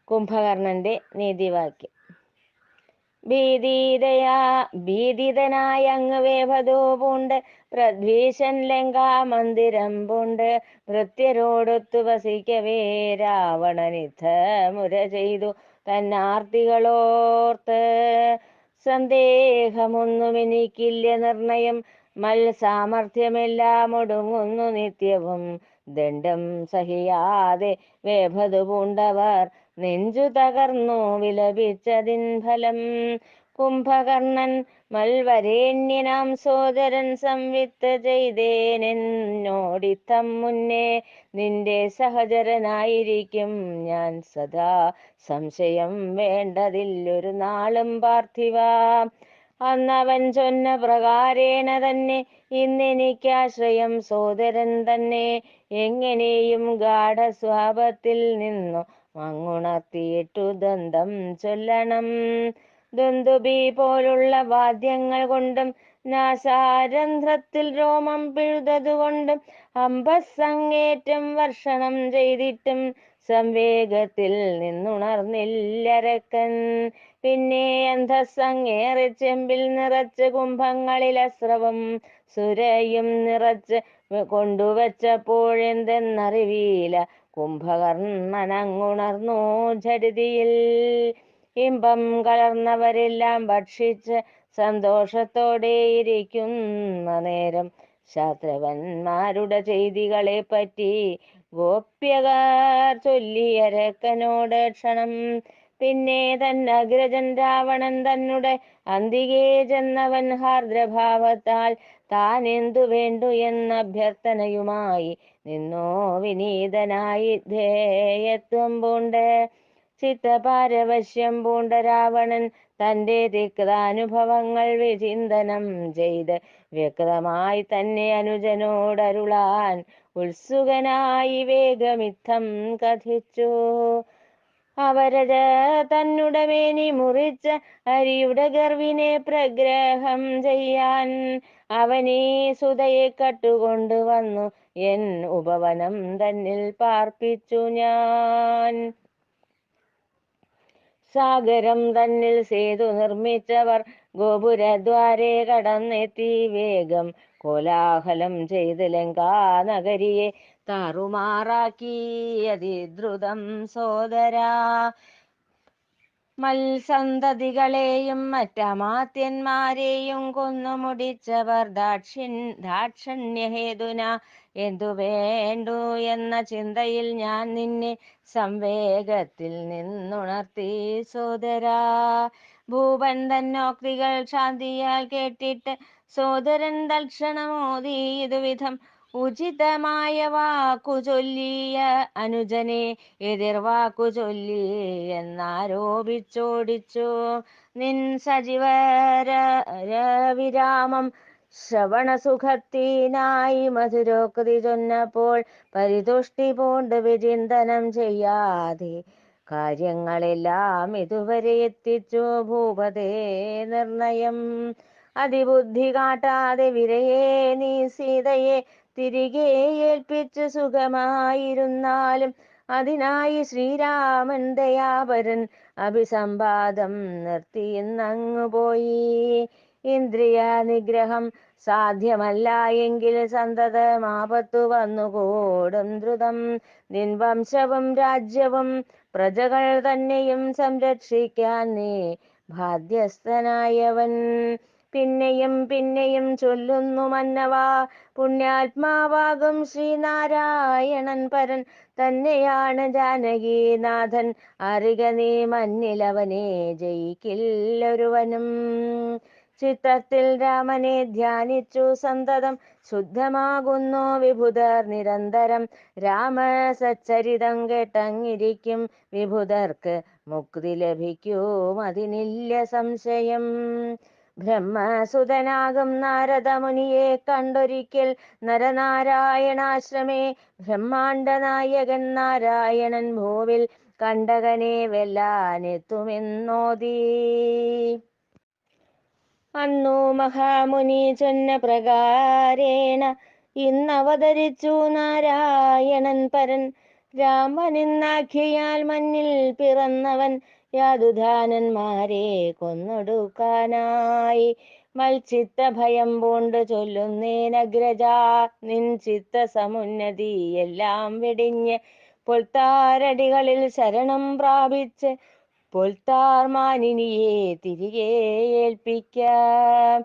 കുംഭകർണന്റെ നീതിവാക്യം. ഭീതിതനായ അങ്ങ് വേഭതോ പൂണ്ട് പ്രദ്വീഷൻ ലങ്കാമന്ദിരം പൂണ്ട് ഭൃത്യരോടൊത്തു വസിക്കവേ രാവണനിദ്ധമുര ചെയ്തു തന്നാർത്തികളോർത്ത്. സന്ദേഹമൊന്നും എനിക്കില്ല നിർണയം, സാമർഥ്യമെല്ലാം ഒടുങ്ങുന്നു നിത്യവും. ദണ്ഡം സഹിയാതെ വേഭതു പൂണ്ടവർ നെഞ്ചു തകർന്നു വിലപിച്ചതിൻ ഫലം. കുംഭകർണൻ മൽവരേണ്യനാം സോദരൻ സംവിത്ത് ചെയ്തേനെന്നോടിത്തം മുന്നേ. നിന്റെ സഹചരനായിരിക്കും ഞാൻ സദാ, സംശയം വേണ്ടതില്ലൊരു നാളും പാർത്ഥിവ. അന്നവൻ ചൊന്ന പ്രകാരേണ തന്നെ ഇന്നെനിക്കാശ്രയം സോദരൻ തന്നെ. എങ്ങനെയും ഗാഠസ്വാപത്തിൽ നിന്നു മങ്ങുണർത്തിയിട്ടു ദന്തം ചൊല്ലണം. ദുന്ദുബി പോലുള്ള വാദ്യങ്ങൾ കൊണ്ടും നാസാരന്ധ്രത്തിൽ രോമം പിഴുതതുകൊണ്ടും അമ്പസങ്ങേറ്റം വർഷണം ചെയ്തിട്ടും സംവേഗത്തിൽ നിന്നുണർന്നില്ലരക്കൻ. പിന്നെ അന്ധസങ്ങേറി ചെമ്പിൽ നിറച്ച് കുംഭങ്ങളിൽ അസ്രവം സുരയും നിറച്ച് കൊണ്ടുവച്ചപ്പോഴെന്തെന്നറിവീല. കുംഭകർണനങ്ങുണർന്നു ഝടിതിയിൽ. ഇമ്പം കലർന്നവരെല്ലാം ഭക്ഷിച്ച് സന്തോഷത്തോടെ ഇരിക്കുന്ന നേരം ശാസ്ത്രവന്മാരുടെ ചെയ്തികളെ പറ്റി ഗോപ്യകാർ ചൊല്ലിയരക്കനോട് ക്ഷണം. പിന്നെ തന്നഗ്രജൻ രാവണൻ തന്നെ അന്തികേ ചെന്നവൻ ഹാർദ്രഭാവത്താൽ താൻ എന്തു വേണ്ടു എന്ന അഭ്യർത്ഥനയുമായി നിന്നോ വിനീതനായി ധേയത്വം പൂണ്ട്. ചിത്തപാരവശ്യം പൂണ്ട രാവണൻ തൻ്റെ തിക്താനുഭവങ്ങൾ വിചിന്തനം ചെയ്ത് വ്യക്തമായി തന്നെ അനുജനോടരുളാൻ ഉത്സുകനായി വേഗമിത്തം കഥിച്ചു. അവരജ തന്നുടെ മേനി മുറിച്ച അരിയുടെ ഗർവിനെ പ്രഗ്രഹം ചെയ്യാൻ അവനീ സുതയെ കട്ടുകൊണ്ടുവന്നു എൻ ഉപവനം തന്നിൽ പാർപ്പിച്ചു ഞാൻ. സാഗരം തന്നിൽ സേതു നിർമ്മിച്ചവർ ഗോപുരദ്വാരെ കടന്നെത്തി വേഗം കോലാഹലം ചെയ്ത് ലങ്കാനഗരിയെ താറുമാറാക്കി അതിദ്രുതം സോദരാ. മത്സന്തതികളെയും മറ്റമാത്യന്മാരെയും കൊന്നുമുടിച്ചവർ ദാക്ഷിണ്യഹേതുന. എന്തു വേണ്ടു എന്ന ചിന്തയിൽ ഞാൻ നിന്നെ സംവേഗത്തിൽ നിന്നുണർത്തി സോദരാ. ഭൂപൻ തന്നോക്തികൾ ശാന്തിയാൽ കേട്ടിട്ട് സോദരൻ തൽക്ഷണമോദി ഇതുവിധം. ഉചിതമായ വാക്കു ചൊല്ലിയ അനുജനെ എതിർവാക്കു ചൊല്ലി എന്നാരോപിച്ചോടിച്ചു. നിൻ സജീവരവിരാമം ശ്രവണസുഖത്തിനായി മധുരോക്തി ചൊന്നപ്പോൾ പരിതുഷ്ടി പൂണ്ട് വിചിന്തനം ചെയ്യാതെ കാര്യങ്ങളെല്ലാം ഇതുവരെ എത്തിച്ചു ഭൂപതേ നിർണയം. അതിബുദ്ധി കാട്ടാതെ വിരയെ നീ സീതയെ തിരികെ ഏൽപ്പിച്ചു സുഖമായിരുന്നാലും അതിനായി ശ്രീരാമൻ ദയാപരൻ അഭിസംവാദം നിർത്തിയിന്നങ്ങു പോയി. ഇന്ദ്രിയ നിഗ്രഹം സാധ്യമല്ല എങ്കിൽ സന്തതമാപത്തു വന്നുകൂടും ദ്രുതം. നിൻ വംശവും രാജ്യവും പ്രജകൾ തന്നെയും സംരക്ഷിക്കാൻ നീ ബാധ്യസ്ഥനായവൻ. പിന്നെയും പിന്നെയും ചൊല്ലുന്നു മന്നവാ, പുണ്യാത്മാവാകും ശ്രീനാരായണൻ പരൻ തന്നെയാണ് ജാനകീനാഥൻ. അറിക നീ മന്നിലവനെ ജയിക്കില്ലൊരുവനും. ചിത്തത്തിൽ രാമനെ ധ്യാനിച്ചു സന്തതം ശുദ്ധമാകുന്നു വിഭുധർ നിരന്തരം. രാമ സച്ചരിതം കേട്ടങ്ങിരിക്കും വിഭുധർക്ക് മുക്തി ലഭിക്കും അതിനില്ല സംശയം. ബ്രഹ്മസുതനാകും നാരദമുനിയെ കണ്ടൊരിക്കൽ നരനാരായണാശ്രമേ ബ്രഹ്മാണ്ഡ നായകൻ നാരായണൻ ഭൂവിൽ കണ്ടകനെ വെല്ലാനെത്തുമെന്നോദീ. അന്നു മഹാമുനി ചൊന്ന പ്രകാരേണ ഇന്നവതരിച്ചു നാരായണൻ പരൻ. രാമനെന്നാഖ്യയാൽ മണ്ണിൽ പിറന്നവൻ യാതുധാനന്മാരെ കൊന്നൊടുക്കാനായി. മൽച്ചിത്ത ഭയം പൂണ്ട് ചൊല്ലുന്നേനഗ്രജാ, നിൻ ചിത്ത സമുന്നതി എല്ലാം വെടിഞ്ഞ് പൊൽത്താരടികളിൽ ശരണം പ്രാപിച്ച് പൊൽത്താർ മാനിനിയെ തിരികെ ഏൽപ്പിക്കാം.